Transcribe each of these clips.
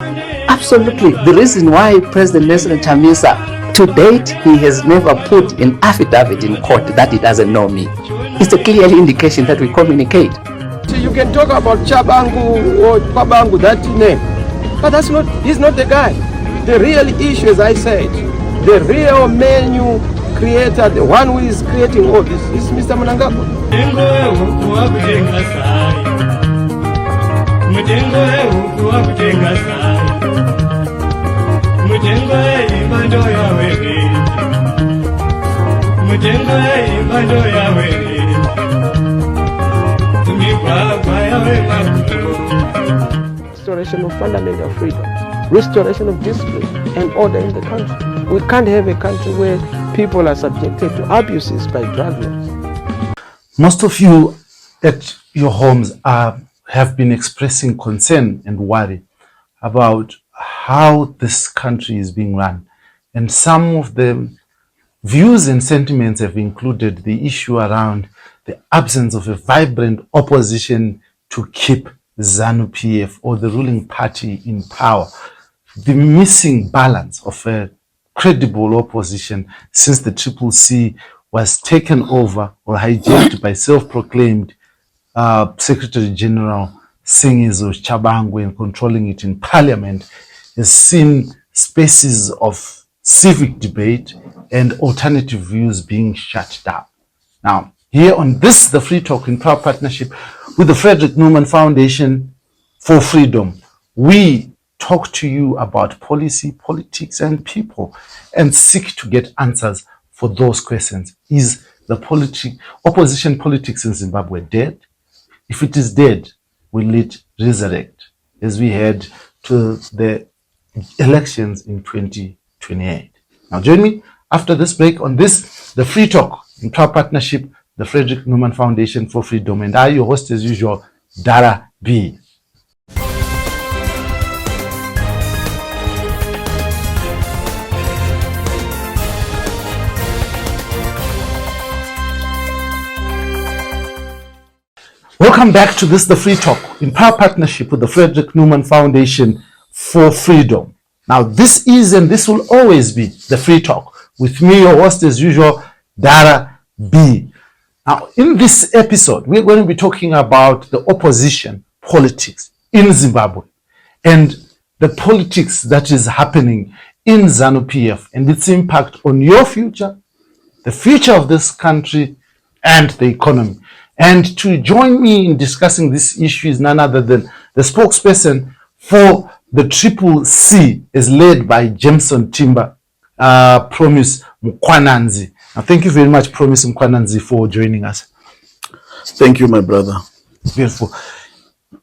Absolutely. The reason why President Nelson Chamisa, to date, he has never put an affidavit in court that he doesn't know me. It's a clear indication that we communicate. You can talk about Chabangu or Kwabangu, that name, but he's not the guy. The real issue, as I said, the real menu creator, the one who is creating all this, is Mr. Mnangagwa. Restoration of fundamental freedom, restoration of discipline and order in the country. We can't have a country where people are subjected to abuses by drug lords. Most of you at your homes have been expressing concern and worry about how this country is being run. And some of the views and sentiments have included the issue around the absence of a vibrant opposition to keep ZANU-PF or the ruling party in power, the missing balance of a credible opposition since the CCC was taken over or hijacked by self-proclaimed Secretary General Singizo Chabangu and controlling it in Parliament, has seen spaces of civic debate and alternative views being shut down. Now, here on this, the Free Talk, in proud partnership with the Frederick Newman Foundation for Freedom, we talk to you about policy, politics, and people, and seek to get answers for those questions. Is the opposition politics in Zimbabwe dead? If it is dead, will it resurrect as we head to the elections in 2028? Now join me after this break on this, the Free Talk, in proud partnership, the Frederick Newman Foundation for Freedom. And I, your host as usual, Dara B. Welcome back to this, the Free Talk, in proud partnership with the Frederick Newman Foundation for Freedom. Now, this is and this will always be the Free Talk with me, your host as usual, Dara B. Now, in this episode, we're going to be talking about the opposition politics in Zimbabwe and the politics that is happening in ZANU-PF and its impact on your future, the future of this country, and the economy. And to join me in discussing this issue is none other than the spokesperson for the CCC, is led by Jameson Timber, Promise Mkwananzi. Now, thank you very much, Promise Mkwananzi, for joining us. Thank you, my brother. Beautiful.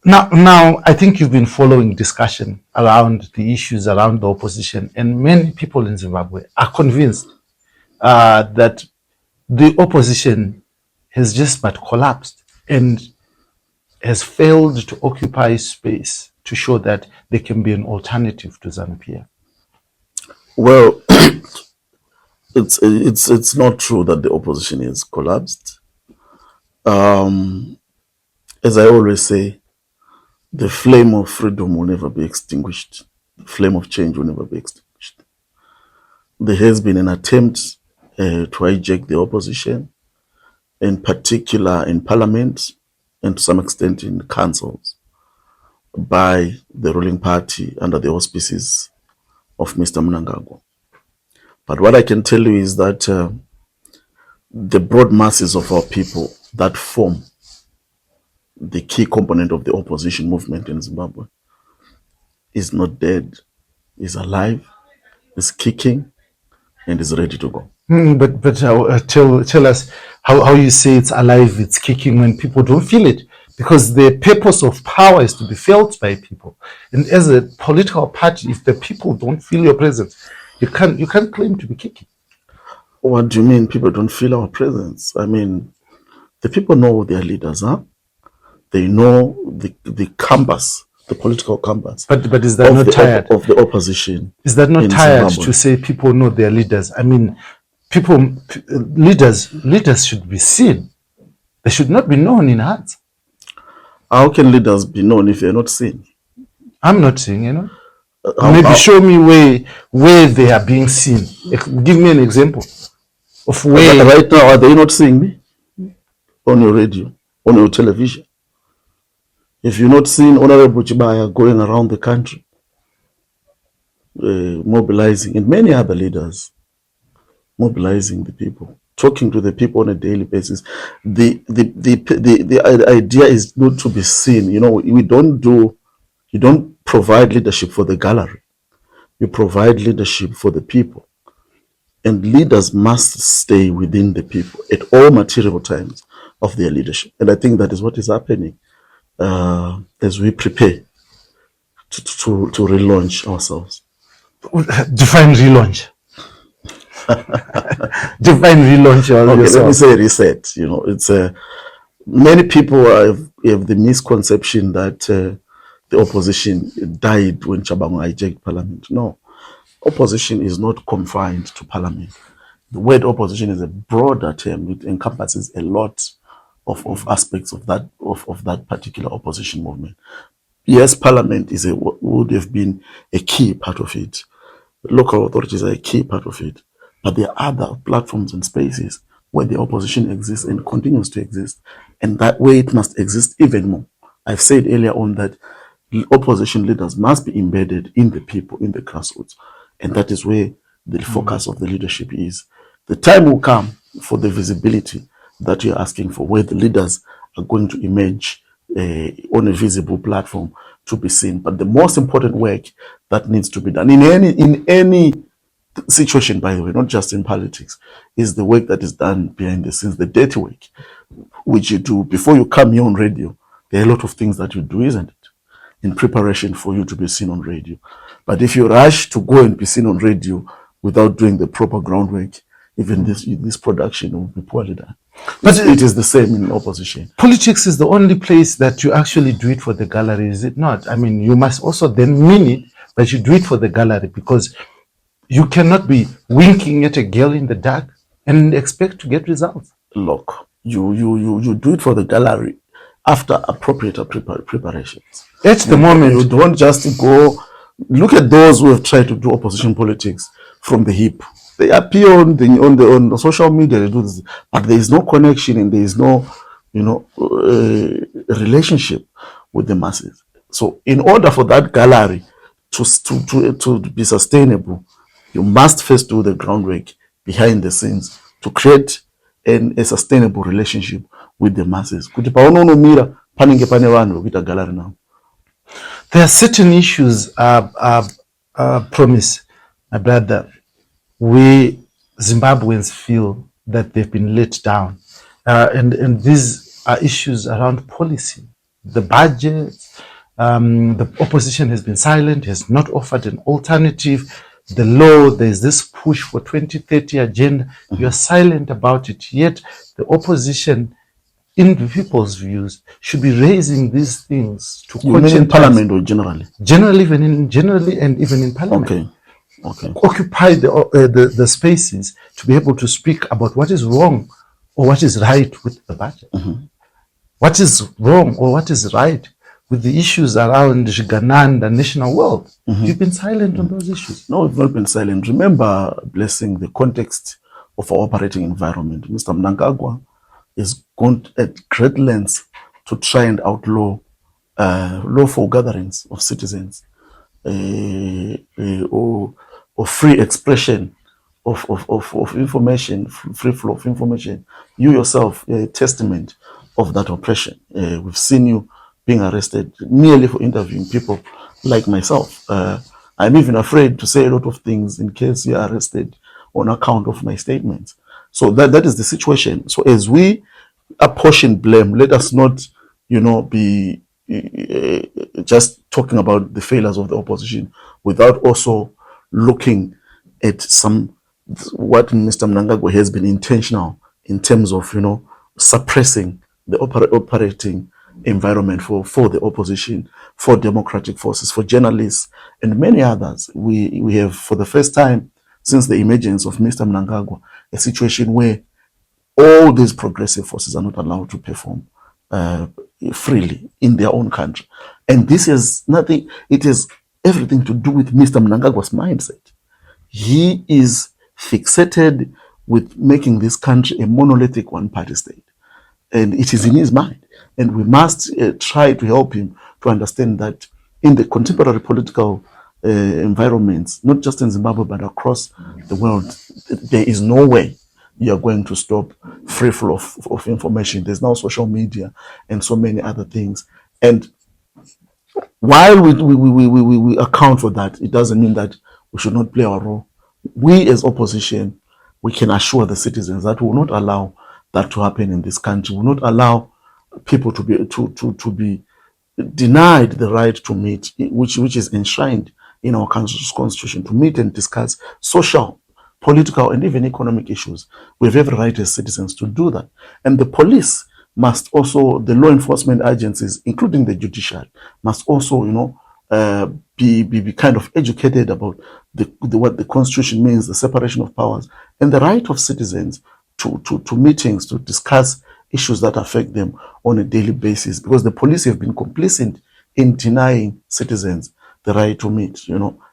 Now, I think you've been following discussion around the issues around the opposition, and many people in Zimbabwe are convinced that the opposition has just but collapsed and has failed to occupy space to show that there can be an alternative to ZANU-PF. Well, it's not true that the opposition has collapsed. As I always say, the flame of freedom will never be extinguished. The flame of change will never be extinguished. There has been an attempt to hijack the opposition, in particular in parliament and to some extent in councils, by the ruling party under the auspices of Mr. Mnangagwa. But what I can tell you is that the broad masses of our people that form the key component of the opposition movement in Zimbabwe is not dead, is alive, is kicking, and is ready to go. But tell us how you say it's alive, it's kicking when people don't feel it, because the purpose of power is to be felt by people. And as a political party, if the people don't feel your presence, you can't claim to be kicking. What do you mean people don't feel our presence? I mean, the people know their leaders, huh? They know the canvas, the political canvas. But is that not tired of the opposition? Is that not tired Zimbabwe? To say people know their leaders? I mean, leaders should be seen. They should not be known in hearts. How can leaders be known if they're not seen? I'm not seeing, Maybe show me where they are being seen. Give me an example of where. Right now, are they not seeing me on your radio, on your television? If you're not seeing Honorable Chibaya going around the country, mobilizing, and many other leaders mobilizing the people, talking to the people on a daily basis, the idea is not to be seen. You know, you don't provide leadership for the gallery. You provide leadership for the people. And leaders must stay within the people at all material times of their leadership. And I think that is what is happening as we prepare to relaunch ourselves. Define relaunch. Define relaunch. Okay, let me say reset. You know, it's many people have the misconception that the opposition died when Chabangu hijacked parliament. No, opposition is not confined to parliament. The word opposition is a broader term. It encompasses a lot of aspects of that particular opposition movement. Yes, parliament would have been a key part of it. Local authorities are a key part of it. But there are other platforms and spaces where the opposition exists and continues to exist. And that way it must exist even more. I've said earlier on that opposition leaders must be embedded in the people, in the grassroots. And that is where the focus of the leadership is. The time will come for the visibility that you're asking for, where the leaders are going to emerge on a visible platform to be seen. But the most important work that needs to be done in any situation, by the way, not just in politics, is the work that is done behind the scenes, the dirty work, which you do before you come here on radio. There are a lot of things that you do, isn't it, in preparation for you to be seen on radio. But if you rush to go and be seen on radio without doing the proper groundwork, even this production will be poorly done. But it is the same in opposition. Politics is the only place that you actually do it for the gallery, is it not? I mean, you must also then mean it, but you do it for the gallery, because you cannot be winking at a girl in the dark and expect to get results. Look, you do it for the gallery after appropriate preparations. At the moment, you don't just go. Look at those who have tried to do opposition politics from the hip. They appear on the social media. They do this, but there is no connection and there is no, relationship with the masses. So, in order for that gallery to be sustainable, you must first do the groundwork behind the scenes to create a sustainable relationship with the masses. There are certain issues, promise, my brother, where Zimbabweans feel that they've been let down. And these are issues around policy. The budget, the opposition has been silent, has not offered an alternative. The law, there's this push for 2030 agenda. You're silent about it. Yet the opposition, in the people's views, should be raising these things to in parliament or generally? Generally and even in parliament. Okay. Occupy the spaces to be able to speak about what is wrong or what is right with the budget. What is wrong or what is right with the issues around Ghana and the national wealth. You've been silent on those issues. No, we've not been silent. Remember, Blessing, the context of our operating environment. Mr. Mnangagwa is gone at great lengths to try and outlaw lawful gatherings of citizens or free expression of information, free flow of information. You yourself are a testament of that oppression. We've seen you being arrested merely for interviewing people like myself. I'm even afraid to say a lot of things in case you are arrested on account of my statements. So that is the situation. So as we apportion blame, let us not, be just talking about the failures of the opposition without also looking at what Mr. Mnangagwa has been intentional in terms of, suppressing the operating environment for the opposition, for democratic forces, for journalists, and many others. We have, for the first time since the emergence of Mr. Mnangagwa, a situation where all these progressive forces are not allowed to perform freely in their own country. And this is nothing, it is everything to do with Mr. Mnangagwa's mindset. He is fixated with making this country a monolithic one-party state. And it is in his mind. And we must try to help him to understand that in the contemporary political environments, not just in Zimbabwe, but across the world, there is no way you are going to stop free flow of information. There's now social media and so many other things. And while we account for that, it doesn't mean that we should not play our role. We as opposition, we can assure the citizens that we will not allow that to happen in this country. We will not allow people to be denied the right to meet, which is enshrined in our country's constitution, to meet and discuss social, political, and even economic issues. We have every right as citizens to do that. And the police must also, the law enforcement agencies, including the judiciary, must also, be kind of educated about what the constitution means, the separation of powers, and the right of citizens to meetings, to discuss issues that affect them on a daily basis, because the police have been complicit in denying citizens the right to meet,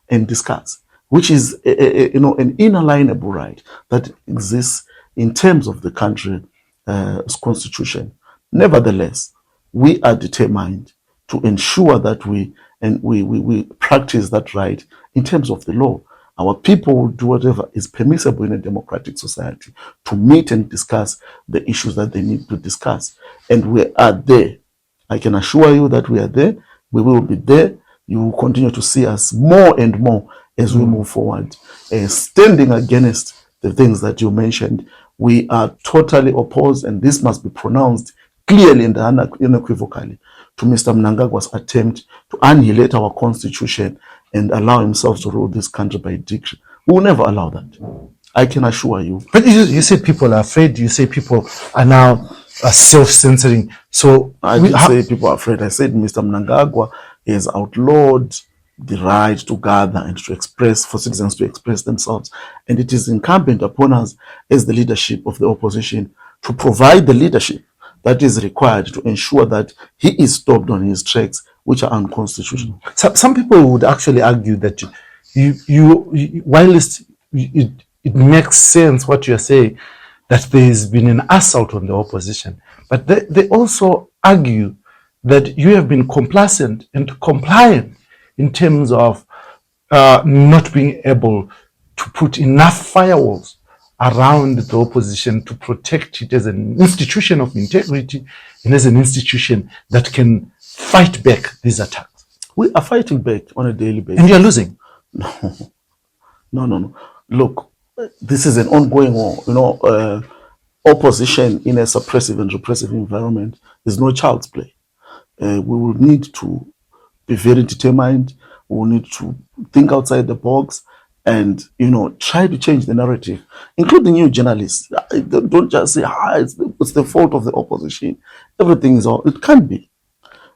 and discuss, which is an inalienable right that exists in terms of the country's constitution. Nevertheless, we are determined to ensure that we practice that right in terms of the law. Our people will do whatever is permissible in a democratic society to meet and discuss the issues that they need to discuss. And we are there. I can assure you that we are there. We will be there. You will continue to see us more and more as we move forward. Standing against the things that you mentioned, we are totally opposed, and this must be pronounced clearly and unequivocally, to Mr. Mnangagwa's attempt to annihilate our constitution and allow himself to rule this country by dictation. We will never allow that. I can assure you. But you say people are afraid. You say people are now self-censoring. So I didn't say people are afraid. I said Mr. Mnangagwa has outlawed the right to gather and to express, for citizens to express themselves. And it is incumbent upon us as the leadership of the opposition to provide the leadership that is required to ensure that he is stopped on his tracks, which are unconstitutional. Some people would actually argue that while it makes sense what you're saying, that there's been an assault on the opposition, but they also argue that you have been complacent and compliant in terms of not being able to put enough firewalls around the opposition to protect it as an institution of integrity and as an institution that can fight back these attacks. We are fighting back on a daily basis. And you're losing. No. Look, this is an ongoing war. Opposition in a suppressive and repressive environment is no child's play. We will need to be very determined. We will need to think outside the box and, try to change the narrative, including you journalists. Don't just say, it's the fault of the opposition. Everything is all. It can't be.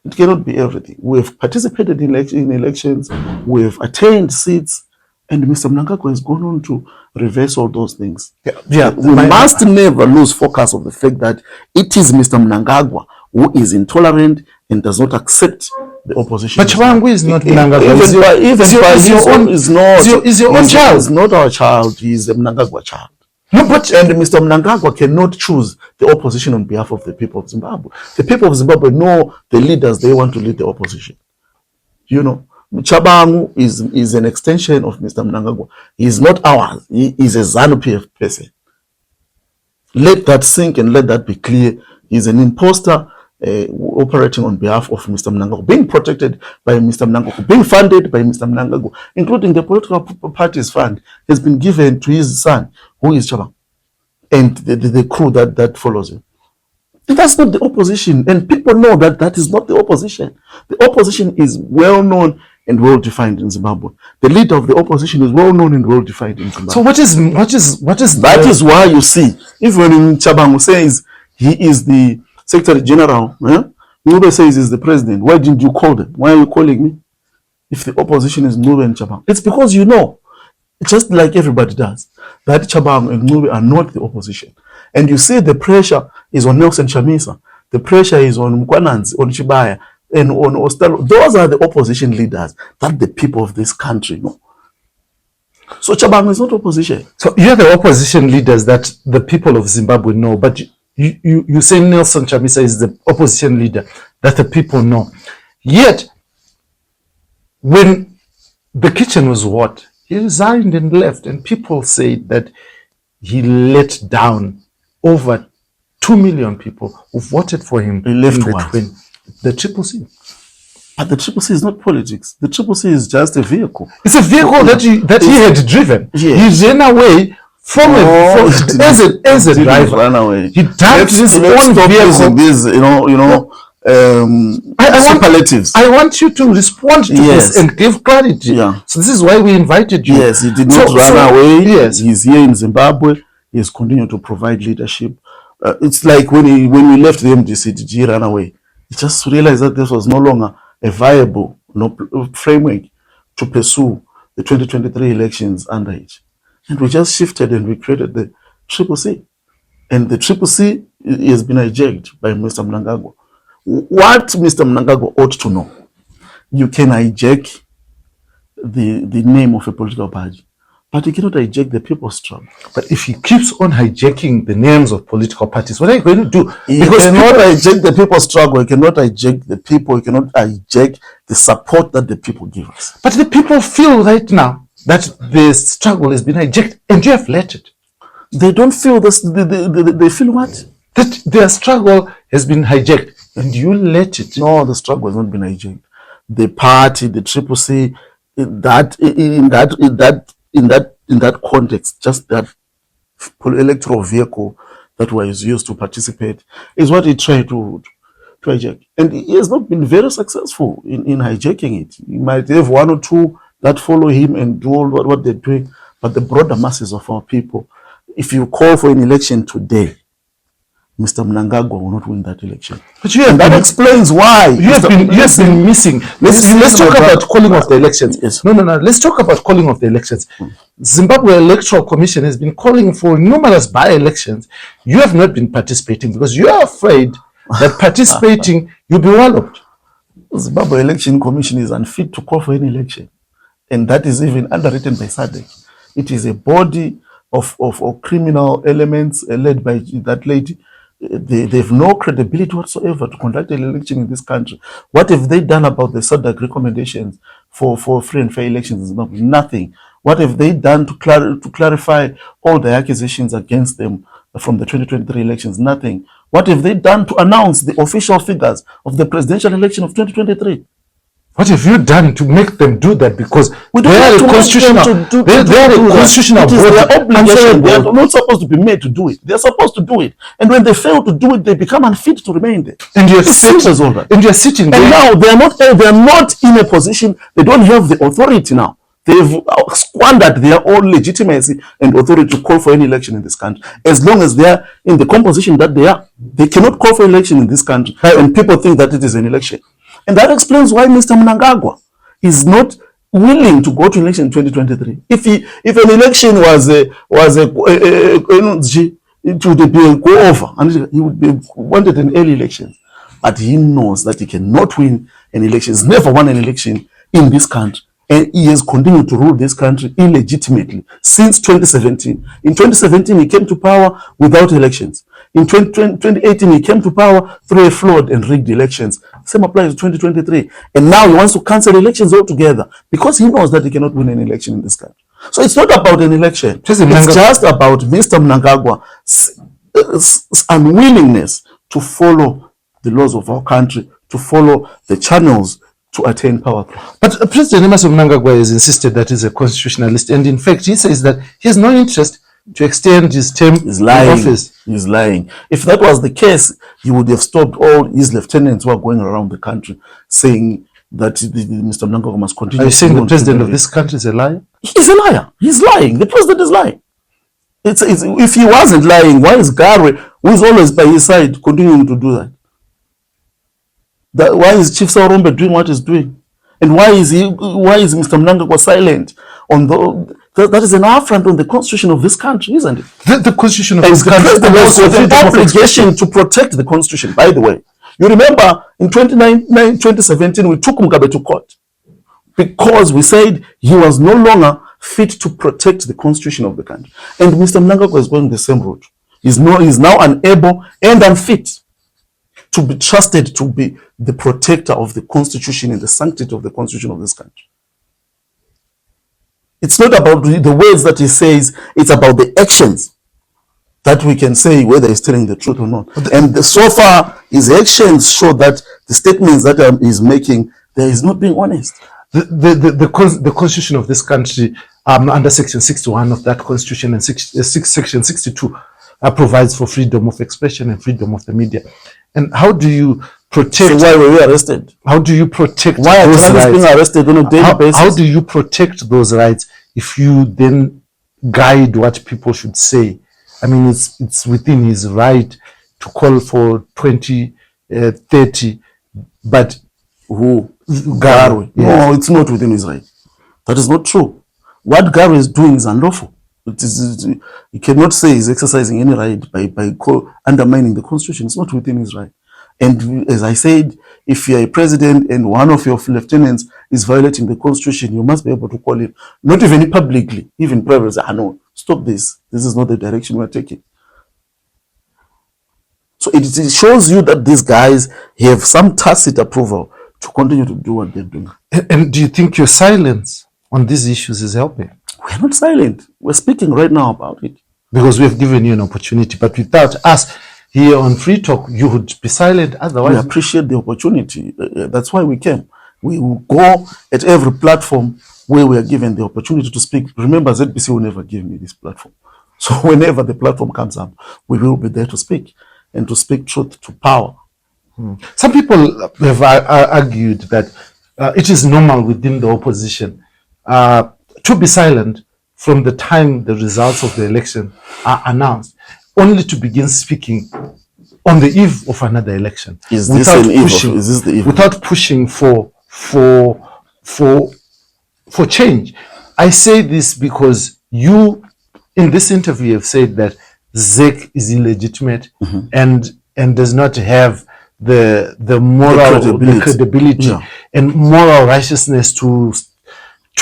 It cannot be everything. We've participated in elections. We've attained seats. And Mr. Mnangagwa has gone on to reverse all those things. Yeah. We must never lose focus of the fact that it is Mr. Mnangagwa who is intolerant and does not accept the opposition. But Chibangu is not Mnangagwa. Is your own child. He's not our child. He's a Mnangagwa child. No, but and Mr. Mnangagwa cannot choose the opposition on behalf of the people of Zimbabwe. The people of Zimbabwe know the leaders they want to lead the opposition. Chabangu is an extension of Mr. Mnangagwa. He is not ours. He is a ZANU-PF person. Let that sink and let that be clear. He's an imposter operating on behalf of Mr. Mnangagwa, being protected by Mr. Mnangagwa, being funded by Mr. Mnangagwa, including the political party's fund has been given to his son, who is Chabangu, and the crew that follows him. That's not the opposition, and people know that is not the opposition. The opposition is well known and well defined in Zimbabwe. The leader of the opposition is well known and well defined in Zimbabwe. So what is that is why you see, even Chabangu says he is the Secretary General, Nube says he's the president. Why didn't you call them? Why are you calling me? If the opposition is Nube and Chabangu, it's because just like everybody does, that Chabangu and Nube are not the opposition. And you see the pressure is on Nelson Chamisa. The pressure is on Mkwananzi, on Chibaya, and on Ostalo. Those are the opposition leaders that the people of this country know. So Chabangu is not opposition. So you're the opposition leaders that the people of Zimbabwe know, but you say Nelson Chamisa is the opposition leader that the people know. Yet, when the kitchen was hot, he resigned and left, and people say that he let down over 2 million people who voted for him. He left what? The Triple C. But the Triple C is not politics. The Triple C is just a vehicle. It's a vehicle that he had driven. Yes. He ran away from as a driver. Ran away. He dumped his own vehicle. These, superlatives. I want you to respond to this and give clarity. Yeah. So this is why we invited you. Yes, he did not run away. Yes. He's here in Zimbabwe. He has continued to provide leadership. It's like when we left the MDC, did he run away? He just realized that this was no longer a viable framework to pursue the 2023 elections under it. And we just shifted and we created the Triple C. And the Triple C has been hijacked by Mr. Mnangagwa. What Mr. Mnangagwa ought to know, you can hijack the name of a political party, but you cannot hijack the people's struggle. But if he keeps on hijacking the names of political parties, what are you going to do? Because you cannot hijack the people's struggle, you cannot hijack the people, you cannot hijack the support that the people give us. But the people feel right now that the struggle has been hijacked and you have let it. They don't feel this, they feel what? That their struggle has been hijacked and you let it. No, the struggle has not been hijacked. The party, the Triple C, in that context, just that electoral vehicle that was used to participate is what he tried to hijack. And he has not been very successful in hijacking it. He might have one or two that follow him and do all what they're doing, but the broader masses of our people, if you call for an election today, Mr. Mnangagwa will not win that election. But that explains why you have been missing. Let's talk about calling of the elections. Yes. No. Let's talk about calling of the elections. Zimbabwe Electoral Commission has been calling for numerous by-elections. You have not been participating because you are afraid that participating you'll be walloped. Zimbabwe Election Commission is unfit to call for any election, and that is even underwritten by SADC. It is a body of criminal elements led by that lady. They have no credibility whatsoever to conduct an election in this country. What have they done about the SADC recommendations for free and fair elections in Zimbabwe? Nothing. What have they done to clarify all the accusations against them from the 2023 elections? Nothing. What have they done to announce the official figures of the presidential election of 2023? What have you done to make them do that? Because they are a constitutional obligation. They are not supposed to be made to do it. They are supposed to do it. And when they fail to do it, they become unfit to remain there. And you're sitting there. And now they are not in a position, they don't have the authority now. They've squandered their own legitimacy and authority to call for any election in this country. As long as they are in the composition that they are, they cannot call for election in this country. And people think that it is an election. And that explains why Mr. Mnangagwa is not willing to go to election in 2023. If an election was it would be a go over, and he would be wanted an early election. But he knows that he cannot win an election. He's never won an election in this country. And he has continued to rule this country illegitimately since 2017. In 2017, he came to power without elections. In 2018, he came to power through a flawed and rigged elections. Same applies to 2023. And now he wants to cancel elections altogether because he knows that he cannot win an election in this country. So it's not about an election. It's just about Mr. Mnangagwa's unwillingness to follow the laws of our country, to follow the channels to attain power. But President Emerson Mnangagwa has insisted that he's a constitutionalist, and in fact, he says that he has no interest to extend his term in office. He's lying. If that was the case, he would have stopped all his lieutenants who are going around the country saying that Mr. Mnangagwa must continue. Are you saying the president of this country is a liar? He's a liar. He's lying. The president is lying. If he wasn't lying, why is Garwe, who is always by his side, continuing to do that? Why is Chief Saurombe doing what he's doing? And why is Mr. Mnangagwa silent on that is an affront on the constitution of this country, isn't it? The constitution of this country has the obligation to protect the constitution, by the way. You remember in 2017, we took Mugabe to court because we said he was no longer fit to protect the constitution of the country. And Mr. Mnangagwa is going the same route. He's now unable and unfit to be trusted to be the protector of the constitution and the sanctity of the constitution of this country. It's not about the words that he says, it's about the actions that we can say whether he's telling the truth or not. And so far, his actions show that the statements that he's making, there is not being honest. The constitution of this country, under section 61 of that constitution and section 62, provides for freedom of expression and freedom of the media. And how do you protect? So why were we arrested? How do you protect? Why are journalists being arrested on a daily basis? How do you protect those rights if you then guide what people should say? I mean, it's within his right to call for 2030, but who? Garwe. Yes. No, it's not within his right. That is not true. What Garwe is doing is unlawful. He cannot say he's exercising any right by undermining the constitution. It's not within his right. And as I said, if you're a president and one of your lieutenants is violating the constitution, you must be able to call him, not even publicly, even privately, say, no, stop this. This is not the direction we're taking. So it shows you that these guys have some tacit approval to continue to do what they're doing. And do you think your silence on these issues is helping? We're not silent. We're speaking right now about it. Because we've given you an opportunity, but without us here on Free Talk, you would be silent otherwise. We appreciate the opportunity. That's why we came. We will go at every platform where we are given the opportunity to speak. Remember, ZBC will never give me this platform. So whenever the platform comes up, we will be there to speak and to speak truth to power. Some people have argued that it is normal within the opposition to be silent from the time the results of the election are announced, only to begin speaking on the eve of another election. Is this the eve? Without pushing for change. I say this because you, in this interview, have said that ZEC is illegitimate and does not have the moral credibility and moral righteousness to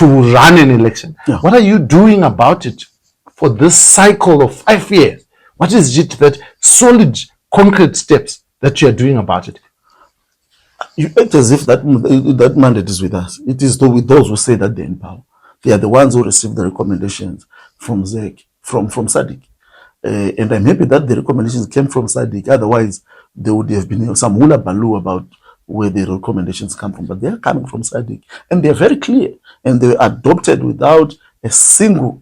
run an election. Yeah. What are you doing about it for this cycle of 5 years? What is it that solid, concrete steps that you are doing about it? You act as if that mandate is with us. It is with those who say that they're in power. They are the ones who receive the recommendations from ZEC, from SADC. And I'm happy that the recommendations came from SADC. Otherwise, there would have been some hula baloo about where the recommendations come from. But they are coming from SADC. And they're very clear. And they were adopted without a single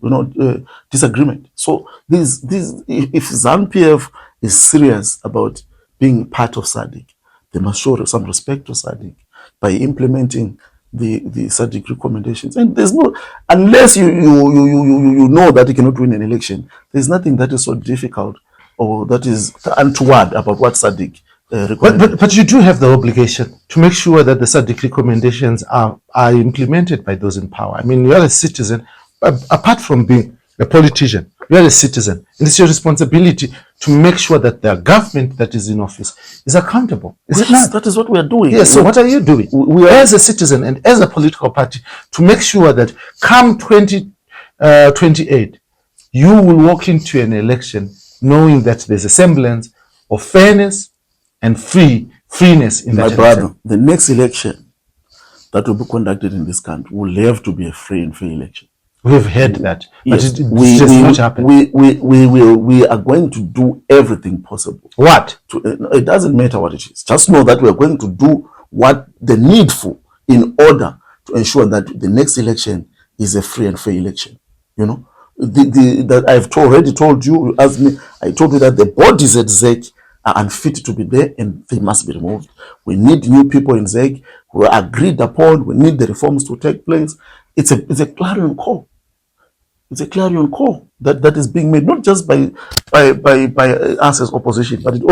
disagreement. So if ZANU-PF is serious about being part of SADC, they must show some respect to SADC by implementing the SADC recommendations. And there's no, unless you know that you cannot win an election, there's nothing that is so difficult or that is untoward about what SADC recommends. But you do have the obligation to make sure that the SADC recommendations are implemented by those in power. I mean, you are a citizen, apart from being a politician, you are a citizen, and it's your responsibility to make sure that the government that is in office is accountable. Is it not? That is what we are doing. Yes, so what are you doing? We are, as a citizen and as a political party, to make sure that come 2028, you will walk into an election knowing that there's a semblance of fairness and freeness in that election. My brother, the next election that will be conducted in this country will have to be a free and fair election. We've heard that, yes, but it's just not happening. We are going to do everything possible. What? It doesn't matter what it is. Just know that we are going to do what the needful in order to ensure that the next election is a free and fair election. You know, that I've already told you. You asked me. I told you that the bodies at ZEC are unfit to be there and they must be removed. We need new people in ZEC who are agreed upon. We need the reforms to take place. It's a clarion call. It's a clarion call that is being made not just by us as opposition, but it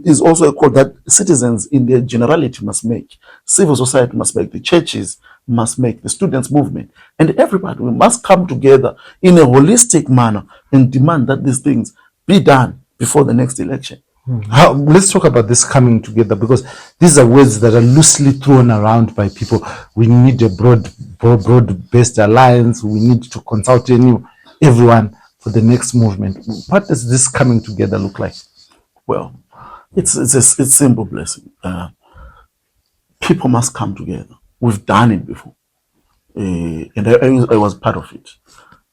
is also a call that citizens in their generality must make, civil society must make, the churches must make, the students' movement, and everybody. We must come together in a holistic manner and demand that these things be done before the next election. Let's talk about this coming together, because these are words that are loosely thrown around by people. We need a broad-based alliance. We need to consult everyone for the next movement. What does this coming together look like? Well, it's simple, blessing. People must come together. We've done it before, and I was part of it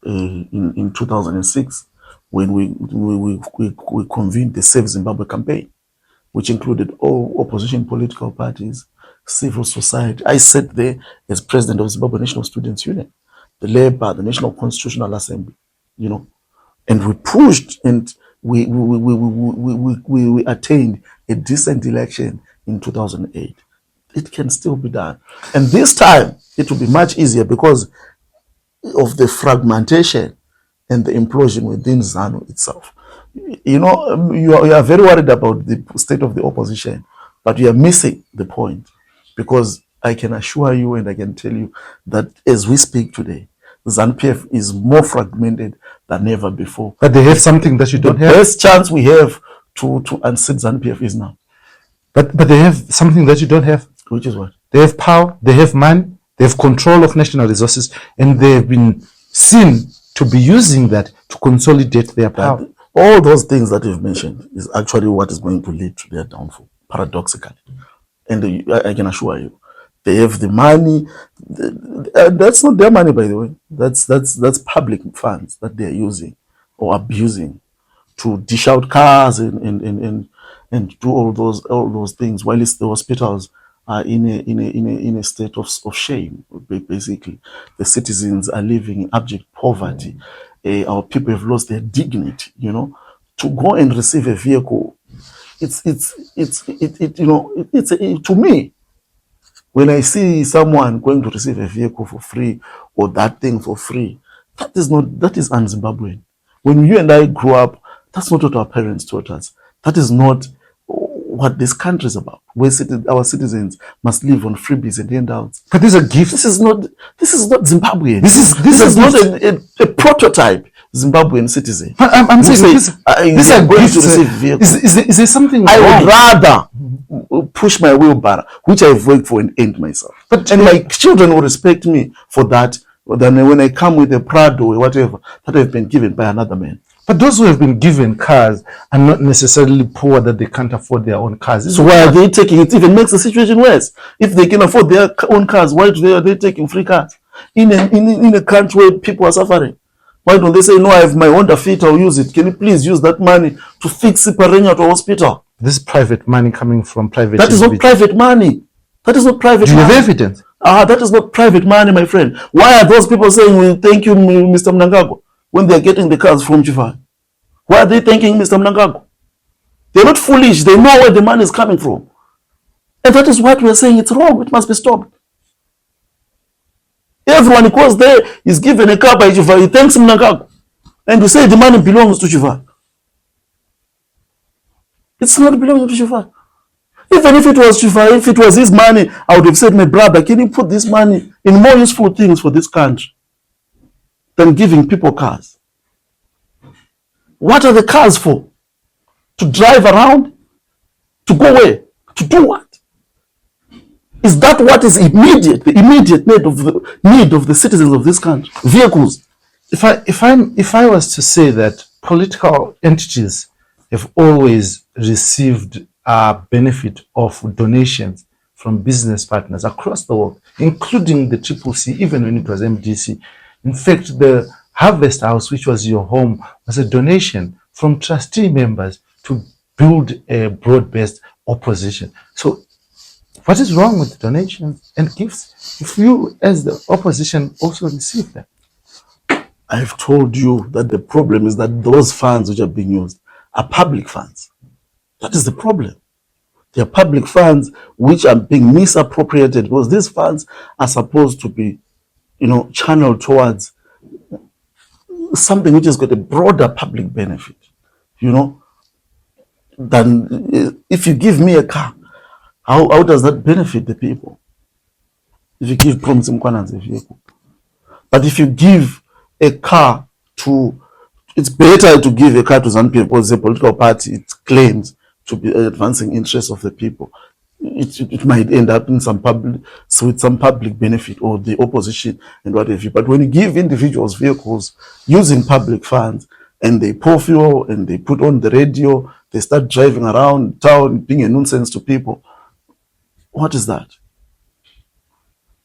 in 2006 when we convened the Save Zimbabwe campaign, which included all opposition political parties, civil society. I sat there as president of Zimbabwe National Students Union, the Labour, the National Constitutional Assembly, and we pushed, and we attained a decent election in 2008. It can still be done. And this time, it will be much easier because of the fragmentation and the implosion within ZANU itself. You are very worried about the state of the opposition, but you are missing the point, because I can assure you and I can tell you that as we speak today, ZANU-PF is more fragmented than ever before. But they have something that you don't have. The best chance we have to unseat ZANU-PF is now. But they have something that you don't have. Which is what? They have power, they have money, they have control of national resources, and they have been seen to be using that to consolidate their power. But all those things that you've mentioned is actually what is going to lead to their downfall, paradoxically. And I can assure you, they have the money. That's not their money, by the way. That's public funds that they're using or abusing to dish out cars and do all those things, while the hospitals are in a state of shame. Basically, the citizens are living in abject poverty. Our people have lost their dignity. To go and receive a vehicle, to me, when I see someone going to receive a vehicle for free or that thing for free, that is un-Zimbabwean. When you and I grew up, that's not what our parents taught us. That is not what this country is about, where our citizens must live on freebies and handouts. But these are gifts. This is not Zimbabwean. This is not a prototype Zimbabwean citizen. I'm saying these are going gifts. To receive vehicles. Is there something I wrong? would rather push my wheelbarrow, which I've worked for, and end myself. And my children will respect me for that than when I come with a Prado or whatever that I've been given by another man. But those who have been given cars are not necessarily poor that they can't afford their own cars. So why are they taking it? Even makes the situation worse. If they can afford their own cars, why are they taking free cars? In a country where people are suffering. Why don't they say, no, I have my Honda Fit, I'll use it. Can you please use that money to fix Siparenya to a hospital? This is private money coming from private. That is not private money. That is not private money. Do you have evidence? That is not private money, my friend. Why are those people saying, well, thank you, Mr. Mnangagwa, when they're getting the cars from Chivai? Why are they thanking Mr. Mnangagwa? They're not foolish. They know where the money is coming from. And that is what we're saying. It's wrong. It must be stopped. Everyone who goes there is given a car by Chivai. He thanks Mnangagwa. And we say the money belongs to Chivai. It's not belonging to Chivai. Even if it was Chivai, if it was his money, I would have said, my brother, can you put this money in more useful things for this country than giving people cars? What are the cars for? To drive around? To go where? To do what? Is that what is immediate? The immediate need of the citizens of this country? Vehicles. If I was to say that political entities have always received a benefit of donations from business partners across the world, including the CCC, even when it was MDC. In fact, the Harvest House, which was your home, was a donation from trustee members to build a broad-based opposition. So what is wrong with donations and gifts if you as the opposition also receive them? I've told you that the problem is that those funds which are being used are public funds. That is the problem. They are public funds which are being misappropriated, because these funds are supposed to be, channeled towards something which has got a broader public benefit, than if you give me a car, how does that benefit the people? If you give Promise Mkwananze a vehicle. But if you give a car it's better to give a car to ZANU-PF because it's a political party, it claims to be advancing interests of the people, it might end up in with some public benefit or the opposition and what have you. But when you give individuals vehicles using public funds and they pour fuel and they put on the radio, they start driving around town being a nuisance to people, what is that?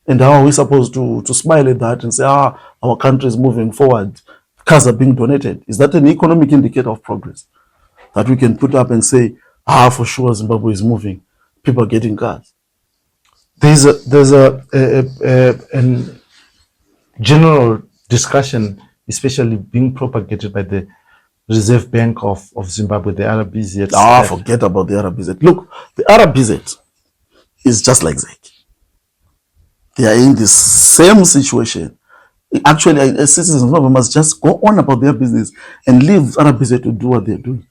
And how are we supposed to smile at that and say, our country is moving forward, cars are being donated? Is that an economic indicator of progress that we can put up and say, for sure Zimbabwe is moving, people are getting cars? There's a general discussion, especially being propagated by the Reserve Bank of Zimbabwe, the RBZ. Forget about the RBZ. Look, the RBZ is just like ZEC. They are in the same situation. Actually, citizens must just go on about their business and leave RBZ to do what they're doing.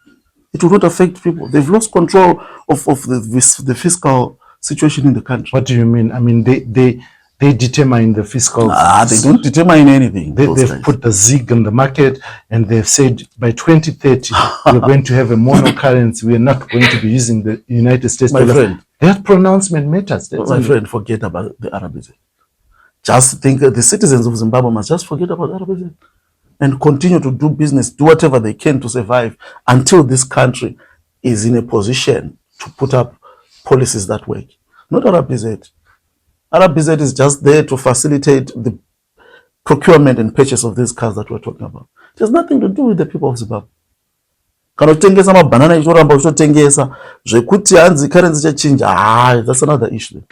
It will not affect people. They've lost control of the fiscal situation in the country. What do you mean? I mean, they determine the fiscal. They don't determine anything. They've put the ZIG on the market and they've said by 2030 we're going to have a mono currency. We're not going to be using the United States dollar. Friend, that pronouncement matters. My friend, forget about the RBZ. Just think the citizens of Zimbabwe must just forget about RBZ and continue to do business, do whatever they can to survive until this country is in a position to put up policies that work. Not RBZ. RBZ is just there to facilitate the procurement and purchase of these cars that we're talking about. It has nothing to do with the people of Zimbabwe. Kana utengesa mabanana ichoramba uchotengesa zvekuti hanzi currency chachinja, that's another issue.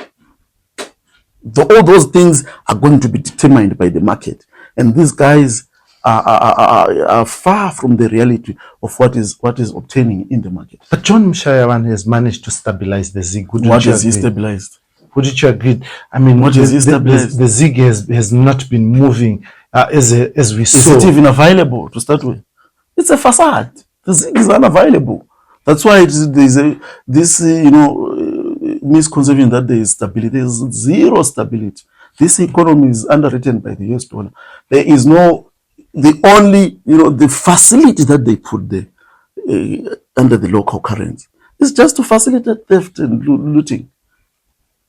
All those things are going to be determined by the market, and these guys are far from the reality of what is obtaining in the market. But John Mshayawan has managed to stabilize the ZIG. What has he stabilized? Would you agree? I mean, what is he stabilized? The ZIG has not been moving as we saw. Is it even available to start with? It's a facade. The ZIG is unavailable. That's why there's this misconception that there is stability. There is zero stability. This economy is underwritten by the US dollar. There is no, the only, the facility that they put there under the local currency is just to facilitate theft and looting.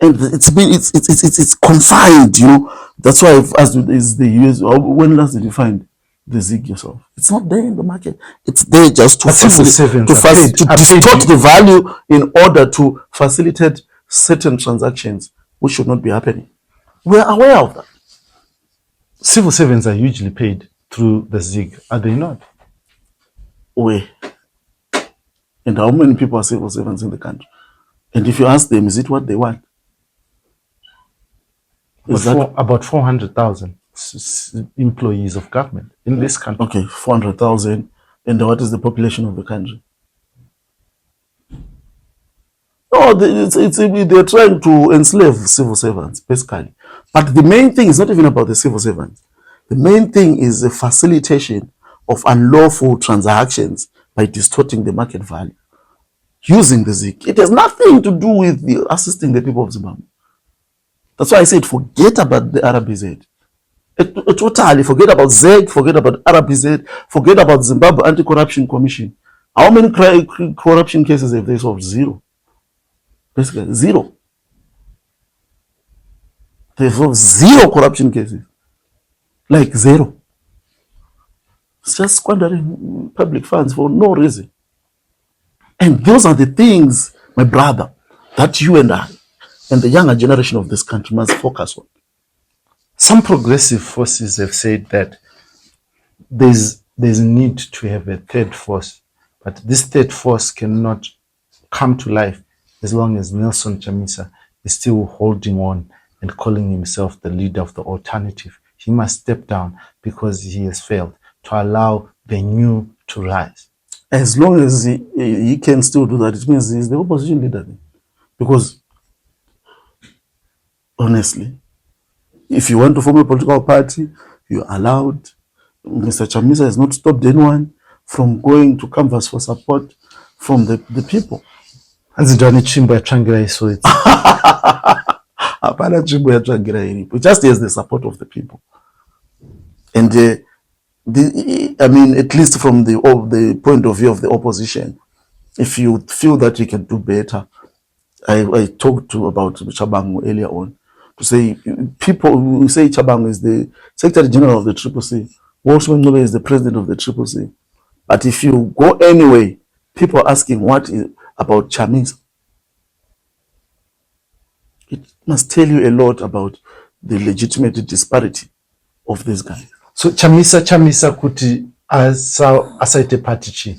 And it's confined, That's why I've asked you, is the US, when last did you find the ZIG yourself? It's not there in the market. It's there just to distort the value in order to facilitate certain transactions which should not be happening. We're aware of that. Civil servants are usually paid through the ZIG, are they not? Where? And how many people are civil servants in the country? And if you ask them, is it what they want? About 400,000 employees of government in this country. Okay, 400,000. And what is the population of the country? No, they're trying to enslave civil servants, basically. But the main thing is not even about the civil servants. The main thing is the facilitation of unlawful transactions by distorting the market value using the ZIG. It has nothing to do with assisting the people of Zimbabwe. That's why I said forget about the RBZ. Totally forget about ZEG, forget about RBZ, forget about Zimbabwe Anti-Corruption Commission. How many corruption cases have they solved? Zero. Basically, zero. They solved zero corruption cases. Like zero. It's just squandering public funds for no reason. And those are the things, my brother, that you and I and the younger generation of this country must focus on. Some progressive forces have said that there's a need to have a third force, but this third force cannot come to life as long as Nelson Chamisa is still holding on and calling himself the leader of the alternative. He must step down because he has failed to allow the new to rise. As long as he can still do that, it means he's the opposition leader. Because, honestly, if you want to form a political party, you're allowed. Mr. Chamisa has not stopped anyone from going to canvass for support from the people. Just he has the support of the people. And at least from the point of view of the opposition, If you feel that you can do better, I talked about Chabangu earlier on, to say people who say Chabangu is the Secretary General of the Triple C, Walshman Ngube is the President of the Triple C. But if you go anyway, people are asking what is about Chamisa. It must tell you a lot about the legitimate disparity of these guys. So Chamisa kuti asaite party chi.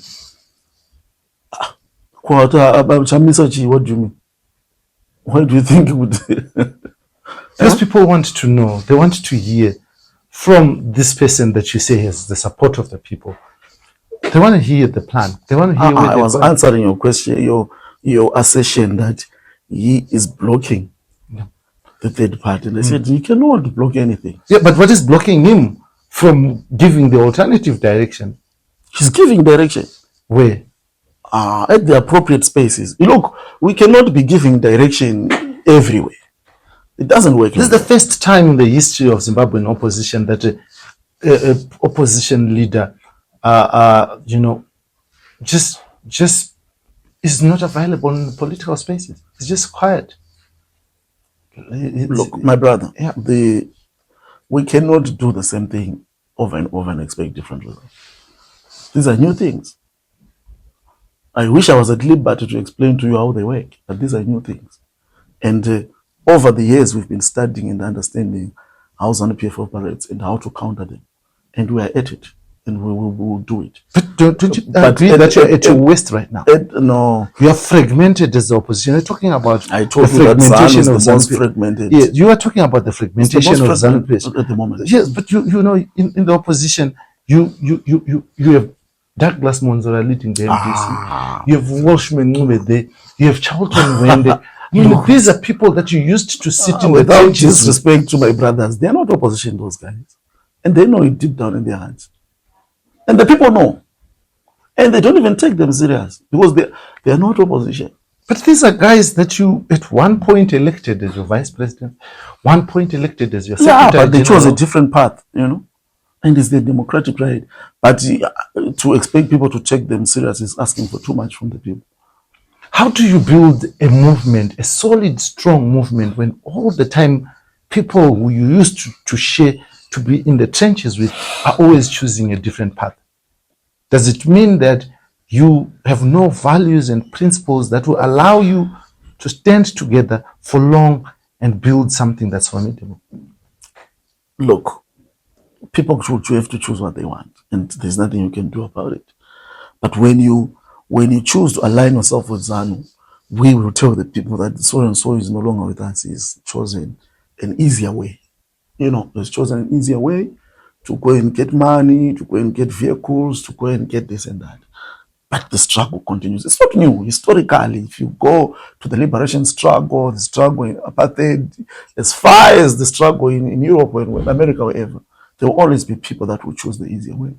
About Chamisa, what do you mean? Why do you think it would? Because people want to know, they want to hear from this person that you say has the support of the people. They want to hear the plan. They want to hear. I was answering your question, your assertion that he is blocking the third party. And I said, you cannot block anything. Yeah, but what is blocking him from giving the alternative direction? He's giving direction. Where? At the appropriate spaces. Look, we cannot be giving direction everywhere. It doesn't work. This is the first time in the history of Zimbabwean opposition that a opposition leader, just is not available in political spaces. It's just quiet. Look, my brother, yeah, we cannot do the same thing over and over and expect different results. These are new things. I wish I was at liberty to explain to you how they work, but these are new things. And over the years, we've been studying and understanding how ZANU-PF operates and how to counter them. And we are at it, and we will do it. But don't you agree that you're at your waist right now? No. You are fragmented as the opposition. You're talking about I told you that ZANU is the most fragmented. Yeah, you are talking about the fragmentation of ZANU-PF at the moment. Yes, but you know, in the opposition, you have Douglas Monzora leading the MPC. You have Walshman Ngube there. You have Charlton Wende. These are people that you used to sit in without the disrespect to my brothers. They are not opposition, those guys. And they know it deep down in their hearts. And the people know. And they don't even take them serious because they are not opposition. But these are guys that you at one point elected as your vice president, one point elected as your secretary. Yeah, but they chose a different path, you know. And it's the democratic right. But to expect people to take them serious is asking for too much from the people. How do you build a movement, a solid, strong movement, when all the time people who you used to share, to be in the trenches with, are always choosing a different path? Does it mean that you have no values and principles that will allow you to stand together for long and build something that's formidable? Look, people have to choose what they want, and there's nothing you can do about it. But when you choose to align yourself with ZANU, we will tell the people that so and so is no longer with us. He's chosen an easier way. You know, he's chosen an easier way to go and get money, to go and get vehicles, to go and get this and that. But the struggle continues. It's not new. Historically, if you go to the liberation struggle, the struggle in apartheid, as far as the struggle in Europe or in America, wherever, there will always be people that will choose the easier way.